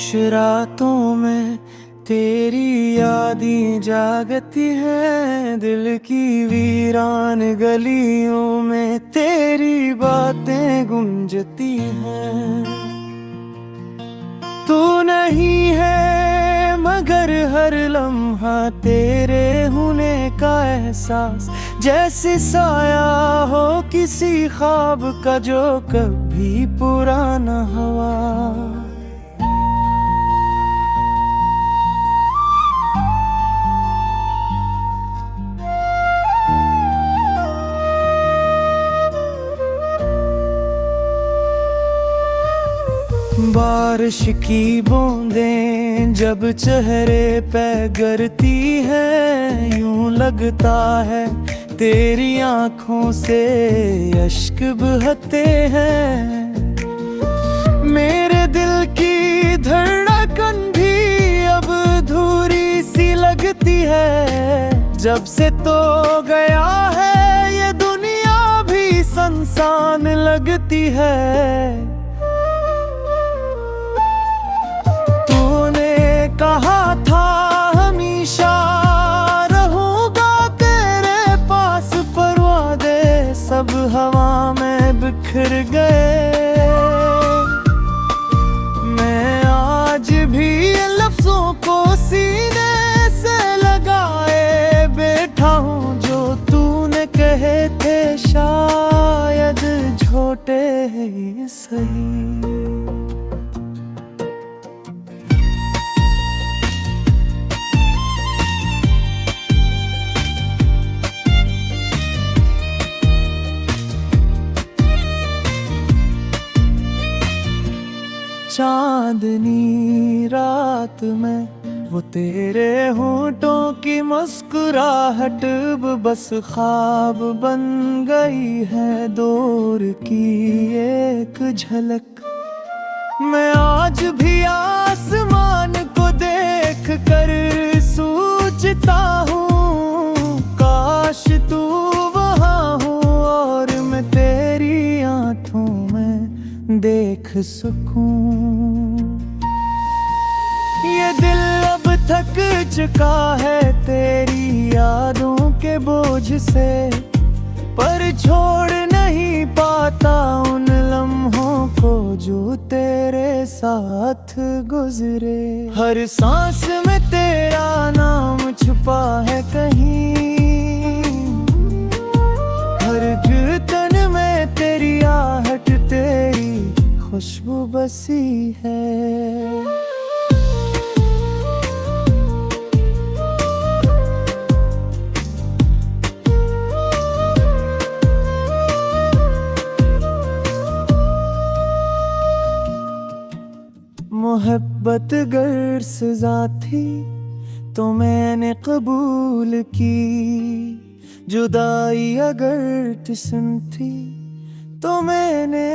खामोश रातों में तेरी यादें जागती हैं, दिल की वीरान गलियों में तेरी बातें गूंजती हैं। तू नहीं है मगर हर लम्हा तेरे होने का एहसास, जैसे साया हो किसी ख्वाब का जो कभी पुराना हुआ। बारिश की बूंदें जब चेहरे पे गिरती है, यूं लगता है तेरी आंखों से अश्क बहते हैं। मेरे दिल की धड़कन भी अब अधूरी सी लगती है, जब से तो गया है ये दुनिया भी सुनसान लगती है। कहा था हमेशा रहूंगा तेरे पास, पर वादे सब हवा में बिखर गए। मैं आज भी लफ्जों को सीने से लगाए बैठा हूँ, जो तूने कहे थे शायद झूठे ही सही। चांदनी रात में वो तेरे होठों की मुस्कुराहट बस ख्वाब बन गई है, दूर की एक झलक। मैं आज भी आसमान को देख कर सोचता हूँ, काश तू वहाँ हो और मैं तेरी आंखों में देख सकूं। ये दिल अब थक चुका है तेरी यादों के बोझ से, पर छोड़ नहीं पाता उन लम्हों को जो तेरे साथ गुजरे। हर सांस में तेरा नाम छुपा है कहीं, हर धड़कन में तेरी आहट तेरी खुशबू बसी है। मोहब्बत गर सजा थी तो मैंने कबूल की, जुदाई अगर जिस्म थी तो मैंने